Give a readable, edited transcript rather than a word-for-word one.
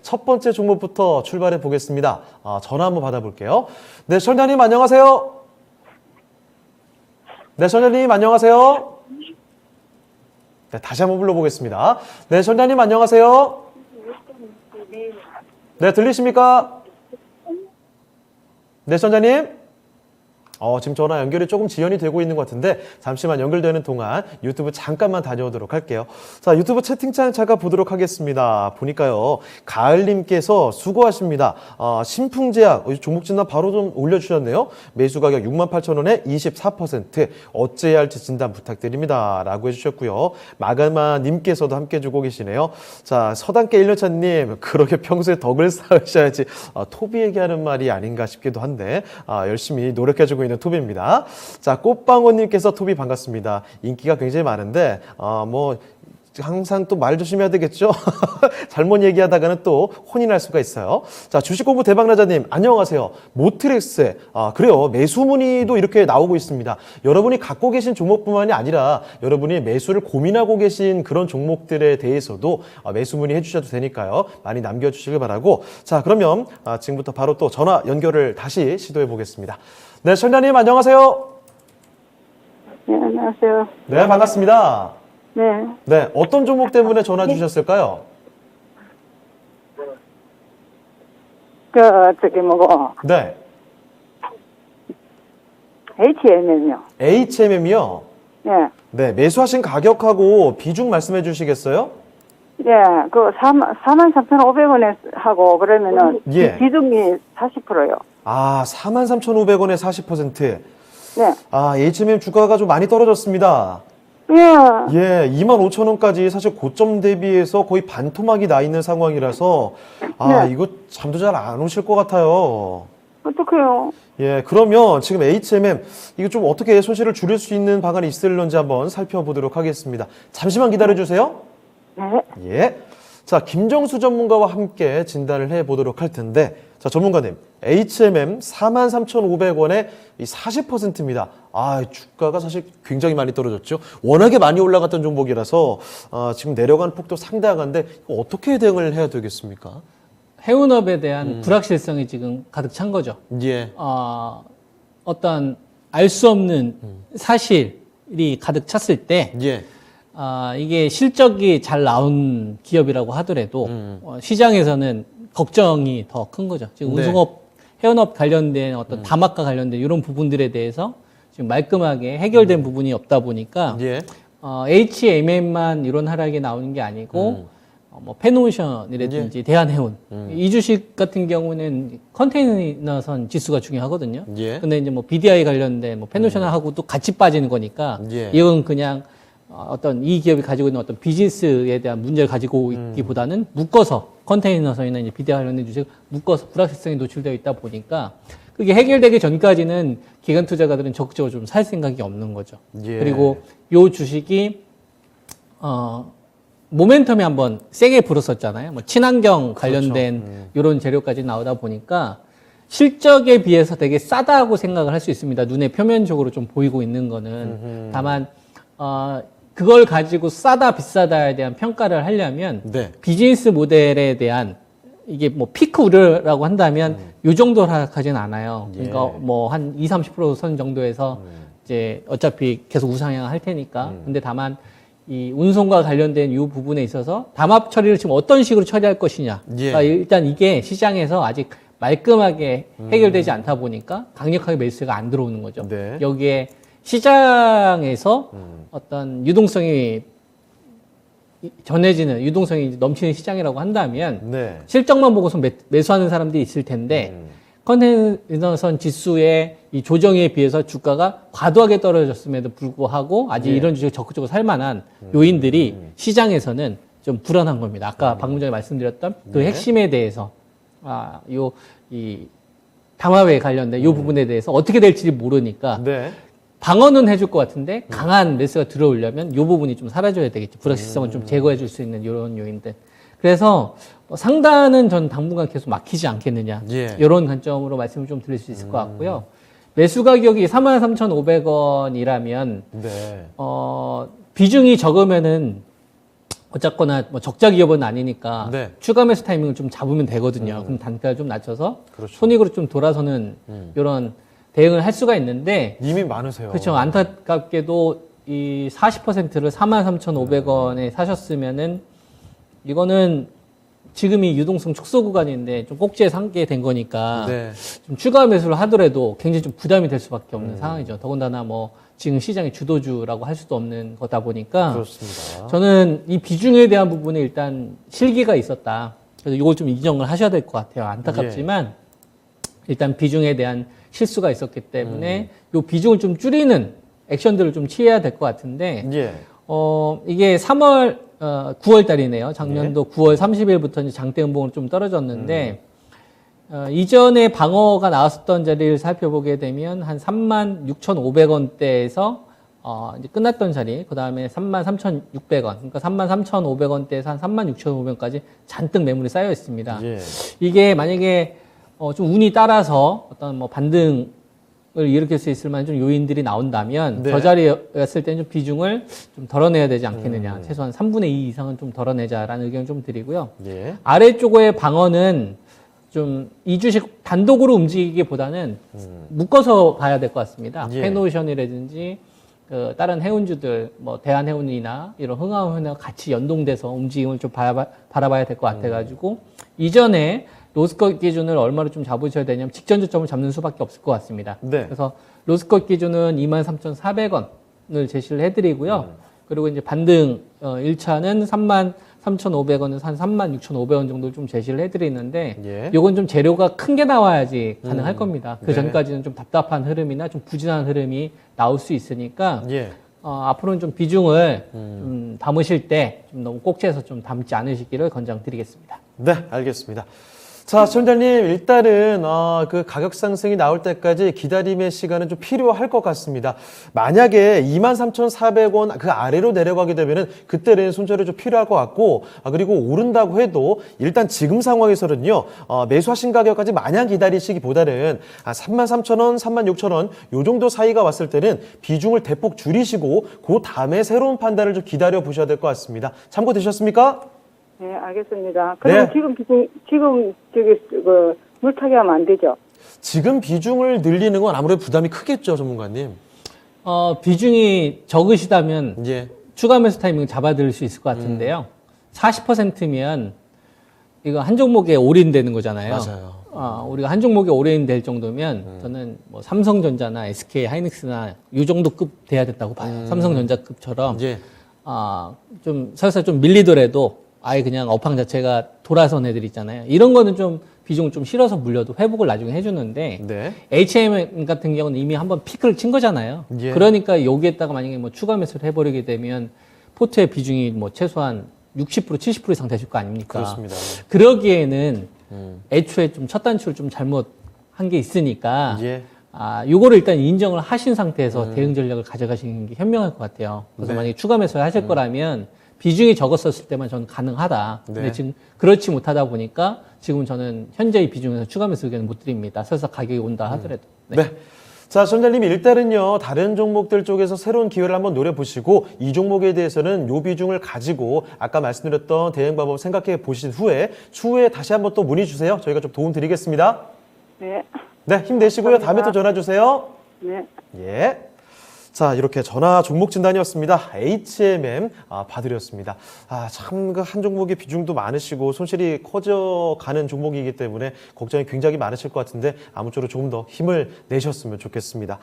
첫 번째 종목부터 출발해 보겠습니다. 전화 한번 받아볼게요. 네, 시청자님 안녕하세요. 네, 시청자님 안녕하세요. 네, 다시 한번 불러보겠습니다. 네, 시청자님 안녕하세요. 네, 들리십니까? 네, 시청자님. 지금 전화 연결이 조금 지연이 되고 있는 것 같은데 잠시만 연결되는 동안 유튜브 잠깐만 다녀오도록 할게요. 자, 유튜브 채팅창 잠깐 보도록 하겠습니다. 보니까요, 가을님께서 수고하십니다. 신풍제약 종목 진단 바로 좀 올려주셨네요. 매수 가격 68,000원에 24%. 어째야 할지 진단 부탁드립니다. 라고 해주셨고요. 마가마님께서도 함께 해주고 계시네요. 자, 서당계 1년차님, 그러게 평소에 덕을 쌓으셔야지 토비 얘기하는 말이 아닌가 싶기도 한데 열심히 노력해주고 있는 토비입니다. 자, 꽃방울님께서 토비 반갑습니다. 인기가 굉장히 많은데 항상 또 말 조심해야 되겠죠? 잘못 얘기하다가는 또 혼이 날 수가 있어요. 자, 주식공부 대박나자님 안녕하세요. 모트렉스 그래요. 매수 문의도 이렇게 나오고 있습니다. 여러분이 갖고 계신 종목뿐만이 아니라 여러분이 매수를 고민하고 계신 그런 종목들에 대해서도 매수 문의 해주셔도 되니까요. 많이 남겨주시길 바라고. 자, 그러면 지금부터 바로 또 전화 연결을 다시 시도해 보겠습니다. 네, 시청자님 안녕하세요. 네, 안녕하세요. 네, 반갑습니다. 네, 네, 어떤 종목 때문에 전화 주셨을까요? 네, HMM이요. HMM이요. 네, 네, 매수하신 가격하고 비중 말씀해 주시겠어요? 네, 43,500원에 하고 그러면은 예. 비중이 40%요. 43,500원에 40%. 네, HMM 주가가 좀 많이 떨어졌습니다. 예, 예, 25,000원까지 사실 고점 대비해서 거의 반토막이 나 있는 상황이라서 네. 이거 잠도 잘 안 오실 것 같아요. 어떡해요? 예, 그러면 지금 HMM 이거 좀 어떻게 손실을 줄일 수 있는 방안이 있을런지 한번 살펴보도록 하겠습니다. 잠시만 기다려 주세요. 네, 예. 자, 김정수 전문가와 함께 진단을 해 보도록 할 텐데, 자, 전문가님, HMM 43,500원에 이 40%입니다. 주가가 사실 굉장히 많이 떨어졌죠. 워낙에 많이 올라갔던 종목이라서 지금 내려간 폭도 상당한데 이거 어떻게 대응을 해야 되겠습니까? 해운업에 대한 불확실성이 지금 가득 찬 거죠. 예. 어떤 알 수 없는 사실이 가득 찼을 때, 예. 이게 실적이 잘 나온 기업이라고 하더라도 시장에서는 걱정이 더 큰 거죠. 지금 네. 운송업, 해운업 관련된 어떤 담합과 관련된 이런 부분들에 대해서 지금 말끔하게 해결된 부분이 없다 보니까 예. HMM만 이런 하락이 나오는 게 아니고 페노션이라든지 대한해운 이 주식 같은 경우는 컨테이너선 지수가 중요하거든요. 예. 근데 이제 BDI 관련된 페노션하고도 같이 빠지는 거니까 예. 이건 그냥 어떤 이 기업이 가지고 있는 어떤 비즈니스에 대한 문제를 가지고 있기보다는 묶어서 컨테이너선이나 이제 BDI 관련된 주식 묶어서 불확실성이 노출되어 있다 보니까 그게 해결되기 전까지는 기관 투자가들은 적극적으로 좀 살 생각이 없는 거죠. 예. 그리고 요 주식이 모멘텀이 한번 세게 불었었잖아요. 친환경 관련된 이런 재료까지 나오다 보니까 실적에 비해서 되게 싸다고 생각을 할 수 있습니다. 눈에 표면적으로 좀 보이고 있는 거는. 다만 그걸 가지고 싸다 비싸다에 대한 평가를 하려면 네. 비즈니스 모델에 대한 이게 피크 우려라고 한다면 요 정도 하락하진 않아요. 그러니까 한 20-30% 정도에서 이제 어차피 계속 우상향 할 테니까. 근데 다만 이 운송과 관련된 이 부분에 있어서 담합 처리를 지금 어떤 식으로 처리할 것이냐. 예. 그러니까 일단 이게 시장에서 아직 말끔하게 해결되지 않다 보니까 강력하게 매수가 안 들어오는 거죠. 네. 여기에 시장에서 어떤 유동성이 전해지는 유동성이 넘치는 시장이라고 한다면 네. 실적만 보고서 매수하는 사람들이 있을 텐데 컨테이너선 지수의 이 조정에 비해서 주가가 과도하게 떨어졌음에도 불구하고 아직 이런 주식을 적극적으로 살 만한 요인들이 시장에서는 좀 불안한 겁니다. 아까 방금 전에 말씀드렸던 그 핵심에 대해서 이 담합에 관련된 이 부분에 대해서 어떻게 될지 모르니까 네. 방어는 해줄 것 같은데 강한 매수가 들어오려면 이 부분이 좀 사라져야 되겠죠. 불확실성을 좀 제거해 줄 수 있는 이런 요인들. 그래서 상단은 전 당분간 계속 막히지 않겠느냐. 예. 이런 관점으로 말씀을 좀 드릴 수 있을 것 같고요. 매수 가격이 43,500원이라면 네. 비중이 적으면은 어쨌거나 뭐 적자 기업은 아니니까 네. 추가 매수 타이밍을 좀 잡으면 되거든요. 그럼 단가를 좀 낮춰서 그렇죠. 손익으로 좀 돌아서는 이런 대응을 할 수가 있는데 님이 많으세요. 그렇죠. 안타깝게도 이 40%를 43,500원에 사셨으면은 이거는 지금이 유동성 축소 구간인데 좀 꼭지에 상게 된 거니까 네. 좀 추가 매수를 하더라도 굉장히 좀 부담이 될 수밖에 없는 상황이죠. 더군다나 뭐 지금 시장의 주도주라고 할 수도 없는 거다 보니까 그렇습니다. 저는 이 비중에 대한 부분에 일단 실기가 있었다. 그래서 이걸 좀 인정을 하셔야 될 것 같아요. 안타깝지만 일단 비중에 대한 실수가 있었기 때문에 이 비중을 좀 줄이는 액션들을 좀 취해야 될 것 같은데 예. 이게 9월 달이네요. 작년도 9월 30일부터 이제 장대 음봉으로 좀 떨어졌는데 이전에 방어가 나왔었던 자리를 살펴보게 되면 한 36,500원대에서 이제 끝났던 자리, 그 다음에 33,600원, 그러니까 33,500원대에서 한 36,500원까지 잔뜩 매물이 쌓여 있습니다. 예. 이게 만약에 좀 운이 따라서 어떤 뭐 반등을 일으킬 수 있을 만한 좀 요인들이 나온다면 네. 저 자리였을 때는 좀 비중을 좀 덜어내야 되지 않겠느냐. 최소한 3분의 2 이상은 좀 덜어내자라는 의견을 좀 드리고요. 예. 아래쪽의 방어는 좀 이 주식 단독으로 움직이기보다는 묶어서 봐야 될 것 같습니다. 예. 페노션이라든지 그 다른 해운주들, 뭐 대한해운이나 이런 흥하해운과 같이 연동돼서 움직임을 좀 바라봐야 될 것 같아가지고 이전에 로스컷 기준을 얼마로 좀 잡으셔야 되냐면 직전 저점을 잡는 수밖에 없을 것 같습니다. 네. 그래서 로스컷 기준은 23,400원을 제시를 해드리고요. 그리고 이제 반등 1차는 33,500원에서 한 36,500원 정도 좀 제시를 해드리는데 예. 요건 좀 재료가 큰 게 나와야지 가능할 겁니다. 그 네. 전까지는 좀 답답한 흐름이나 좀 부진한 흐름이 나올 수 있으니까 예. 앞으로는 좀 비중을 좀 담으실 때 좀 너무 꼭지에서 좀 담지 않으시기를 권장드리겠습니다. 네, 알겠습니다. 자, 시청자님, 일단은 그 가격 상승이 나올 때까지 기다림의 시간은 좀 필요할 것 같습니다. 만약에 23,400원 그 아래로 내려가게 되면은 그때는 손절이 좀 필요할 것 같고, 그리고 오른다고 해도 일단 지금 상황에서는요, 매수하신 가격까지 마냥 기다리시기보다는 33,000원, 36,000원 요 정도 사이가 왔을 때는 비중을 대폭 줄이시고 그 다음에 새로운 판단을 좀 기다려 보셔야 될 것 같습니다. 참고되셨습니까? 네, 알겠습니다. 그럼 네. 지금 물타기 하면 안 되죠? 지금 비중을 늘리는 건 아무래도 부담이 크겠죠, 전문가님. 비중이 적으시다면 예. 추가 매수 타이밍을 잡아드릴 수 있을 것 같은데요. 40%면 이거 한 종목에 올인되는 거잖아요. 맞아요. 우리가 한 종목에 올인될 정도면 저는 뭐 삼성전자나 SK 하이닉스나 이 정도 급 돼야 된다고 봐요. 삼성전자급처럼 예. 좀 설사 좀 밀리더라도 아예 그냥 업황 자체가 돌아선 애들 있잖아요. 이런 거는 좀 비중을 좀 실어서 물려도 회복을 나중에 해주는데 네. HM 같은 경우는 이미 한번 피크를 친 거잖아요. 예. 그러니까 여기에다가 만약에 뭐 추가 매수를 해버리게 되면 포트의 비중이 뭐 최소한 60% 70% 이상 되실 거 아닙니까? 그렇습니다. 그러기에는 애초에 좀 첫 단추를 좀 잘못한 게 있으니까 예. 요거를 일단 인정을 하신 상태에서 대응 전략을 가져가시는 게 현명할 것 같아요. 그래서 네. 만약에 추가 매수를 하실 거라면 비중이 적었었을 때만 저는 가능하다. 네. 근데 지금 그렇지 못하다 보니까 지금 저는 현재의 비중에서 추가 매수 의견을 못 드립니다. 설사 가격이 온다 하더라도. 네. 자, 시청자님 일단은요, 다른 종목들 쪽에서 새로운 기회를 한번 노려보시고, 이 종목에 대해서는 요 비중을 가지고, 아까 말씀드렸던 대응 방법 생각해 보신 후에, 추후에 다시 한번 또 문의 주세요. 저희가 좀 도움 드리겠습니다. 네. 네, 힘내시고요. 다음에 또 전화 주세요. 네. 예. 자, 이렇게 전화 종목 진단이었습니다. HMM 봐드렸습니다. 참 그 한 종목의 비중도 많으시고 손실이 커져가는 종목이기 때문에 걱정이 굉장히 많으실 것 같은데 아무쪼록 조금 더 힘을 내셨으면 좋겠습니다.